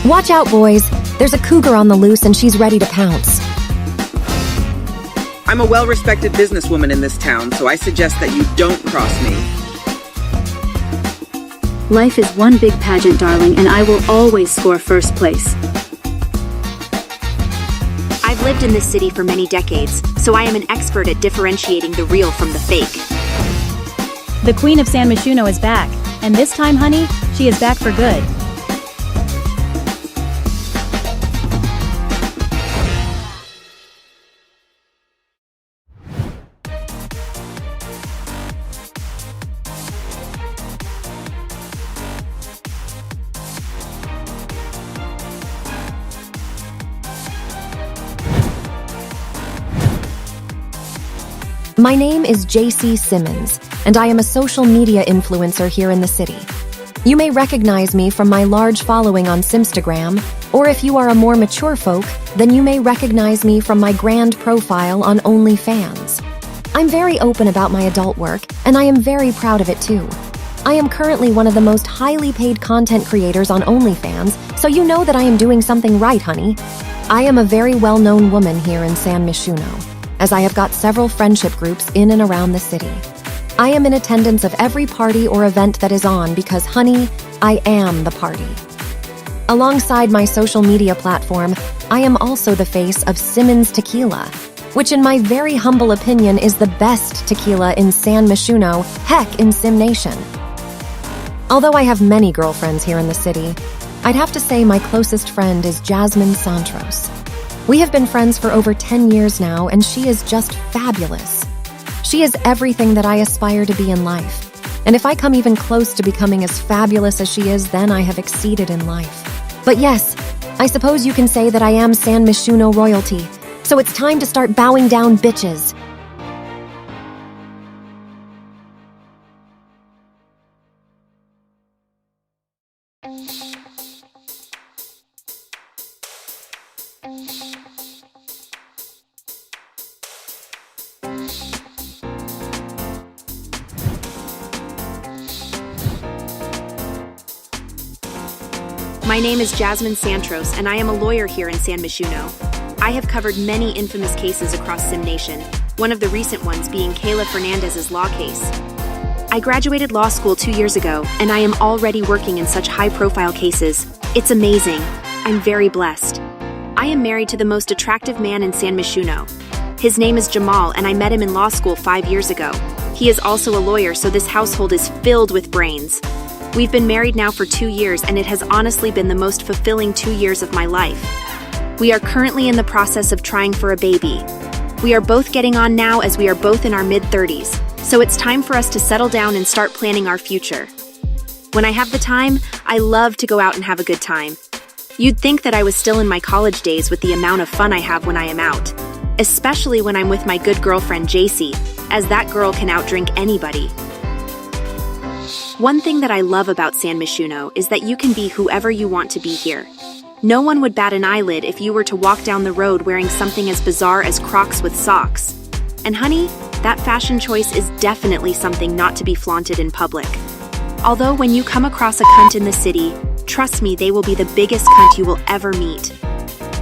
Watch out, boys. There's a cougar on the loose and she's ready to pounce. I'm a well-respected businesswoman in this town, so I suggest that you don't cross me. Life is one big pageant, darling, and I will always score first place. I've lived in this city for many decades, so I am an expert at differentiating the real from the fake. The Queen of San Myshuno is back, and this time, honey, she is back for good. My name is JC Simmons, and I am a social media influencer here in the city. You may recognize me from my large following on Simstagram, or if you are a more mature folk, then you may recognize me from my grand profile on OnlyFans. I'm very open about my adult work, and I am very proud of it too. I am currently one of the most highly paid content creators on OnlyFans, so you know that I am doing something right, honey. I am a very well-known woman here in San Myshuno, as I have got several friendship groups in and around the city. I am in attendance of every party or event that is on because, honey, I am the party. Alongside my social media platform, I am also the face of Simmons Tequila, which in my very humble opinion is the best tequila in San Myshuno, heck, in Sim Nation. Although I have many girlfriends here in the city, I'd have to say my closest friend is Jasmine Santros. We have been friends for over 10 years now, and she is just fabulous. She is everything that I aspire to be in life. And if I come even close to becoming as fabulous as she is, then I have exceeded in life. But yes, I suppose you can say that I am San Myshuno royalty. So it's time to start bowing down, bitches. My name is Jasmine Santros, and I am a lawyer here in San Myshuno. I have covered many infamous cases across Sim Nation, one of the recent ones being Kayla Fernandez's law case. I graduated law school 2 years ago, and I am already working in such high-profile cases. It's amazing. I'm very blessed. I am married to the most attractive man in San Myshuno. His name is Jamal, and I met him in law school 5 years ago. He is also a lawyer, so this household is filled with brains. We've been married now for 2 years, and it has honestly been the most fulfilling 2 years of my life. We are currently in the process of trying for a baby. We are both getting on now as we are both in our mid-30s, so it's time for us to settle down and start planning our future. When I have the time, I love to go out and have a good time. You'd think that I was still in my college days with the amount of fun I have when I am out, especially when I'm with my good girlfriend JC, as that girl can outdrink anybody. One thing that I love about San Myshuno is that you can be whoever you want to be here. No one would bat an eyelid if you were to walk down the road wearing something as bizarre as Crocs with socks. And honey, that fashion choice is definitely something not to be flaunted in public. Although when you come across a cunt in the city, trust me, they will be the biggest cunt you will ever meet.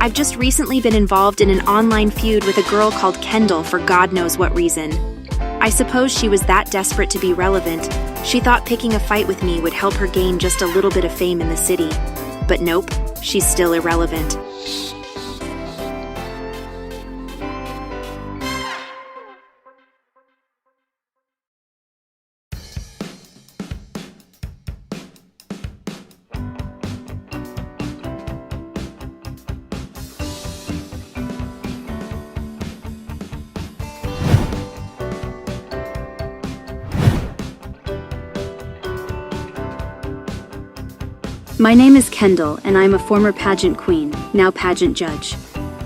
I've just recently been involved in an online feud with a girl called Kendall for God knows what reason. I suppose she was that desperate to be relevant. She thought picking a fight with me would help her gain just a little bit of fame in the city. But nope, she's still irrelevant. My name is Kendall, and I am a former pageant queen, now pageant judge.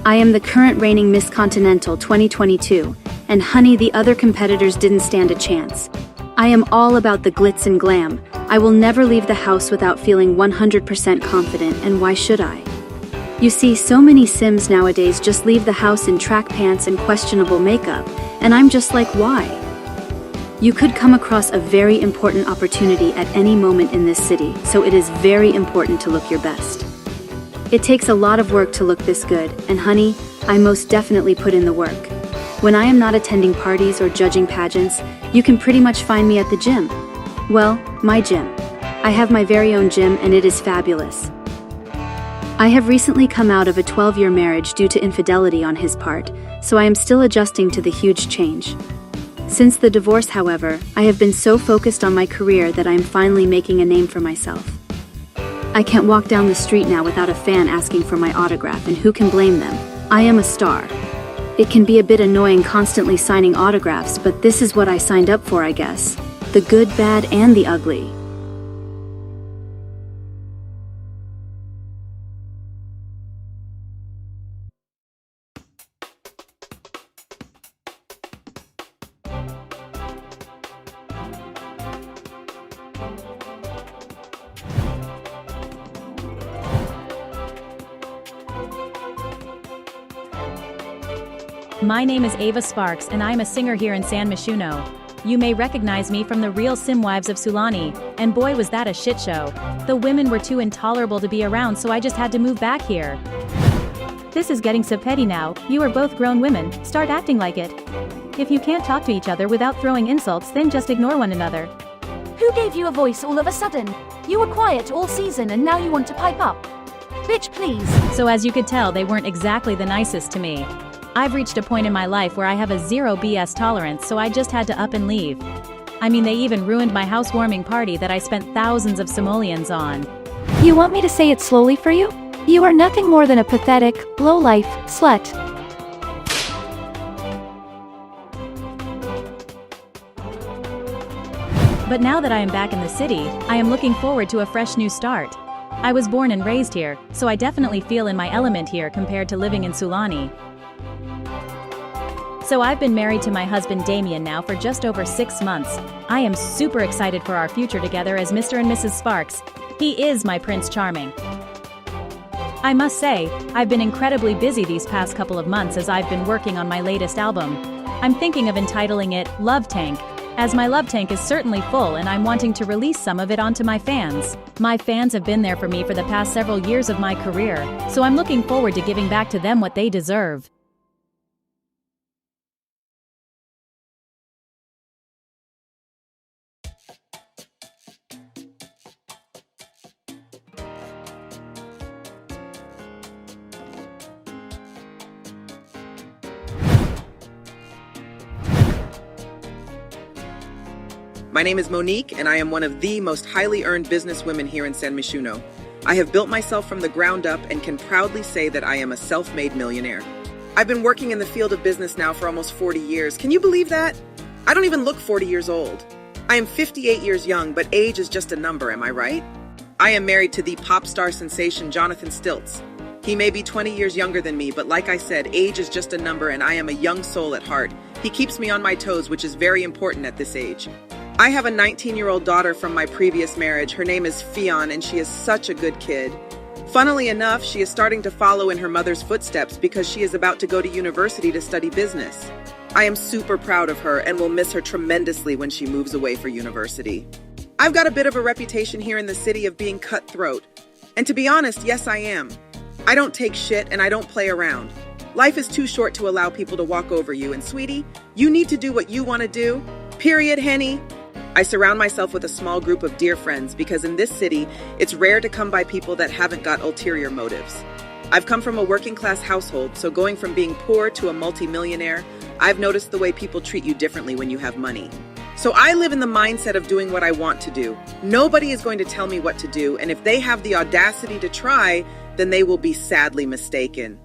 I am the current reigning Miss Continental 2022, and honey, the other competitors didn't stand a chance. I am all about the glitz and glam. I will never leave the house without feeling 100% confident, and why should I? You see, so many Sims nowadays just leave the house in track pants and questionable makeup, and I'm just like, why? You could come across a very important opportunity at any moment in this city, so it is very important to look your best. It takes a lot of work to look this good, and honey, I most definitely put in the work. When I am not attending parties or judging pageants, you can pretty much find me at the gym. Well, my gym. I have my very own gym and it is fabulous. I have recently come out of a 12-year marriage due to infidelity on his part, so I am still adjusting to the huge change. Since the divorce, however, I have been so focused on my career that I am finally making a name for myself. I can't walk down the street now without a fan asking for my autograph, and who can blame them? I am a star. It can be a bit annoying constantly signing autographs, but this is what I signed up for, I guess. The good, bad, and the ugly. My name is Ava Sparks and I'm a singer here in San Myshuno. You may recognize me from the real Simwives of Sulani, and boy was that a shit show. The women were too intolerable to be around, so I just had to move back here. This is getting so petty now. You are both grown women, start acting like it. If you can't talk to each other without throwing insults, then just ignore one another. Who gave you a voice all of a sudden? You were quiet all season and now you want to pipe up. Bitch, please. So as you could tell, they weren't exactly the nicest to me. I've reached a point in my life where I have a zero BS tolerance, so I just had to up and leave. I mean, they even ruined my housewarming party that I spent thousands of simoleons on. You want me to say it slowly for you? You are nothing more than a pathetic, low-life slut. But now that I am back in the city, I am looking forward to a fresh new start. I was born and raised here, so I definitely feel in my element here compared to living in Sulani. So I've been married to my husband Damien now for just over 6 months. I am super excited for our future together as Mr. and Mrs. Sparks. He is my Prince Charming. I must say, I've been incredibly busy these past couple of months as I've been working on my latest album. I'm thinking of entitling it Love Tank, as my love tank is certainly full and I'm wanting to release some of it onto my fans. My fans have been there for me for the past several years of my career, so I'm looking forward to giving back to them what they deserve. My name is Monique, and I am one of the most highly earned businesswomen here in San Myshuno. I have built myself from the ground up and can proudly say that I am a self-made millionaire. I've been working in the field of business now for almost 40 years. Can you believe that? I don't even look 40 years old. I am 58 years young, but age is just a number, am I right? I am married to the pop star sensation Jonathan Stilts. He may be 20 years younger than me, but like I said, age is just a number and I am a young soul at heart. He keeps me on my toes, which is very important at this age. I have a 19-year-old daughter from my previous marriage. Her name is Fionn, and she is such a good kid. Funnily enough, she is starting to follow in her mother's footsteps because she is about to go to university to study business. I am super proud of her and will miss her tremendously when she moves away for university. I've got a bit of a reputation here in the city of being cutthroat. And to be honest, yes, I am. I don't take shit and I don't play around. Life is too short to allow people to walk over you, and sweetie, you need to do what you want to do. Period, Henny. I surround myself with a small group of dear friends because in this city, it's rare to come by people that haven't got ulterior motives. I've come from a working class household, so going from being poor to a multimillionaire, I've noticed the way people treat you differently when you have money. So I live in the mindset of doing what I want to do. Nobody is going to tell me what to do, and if they have the audacity to try, then they will be sadly mistaken.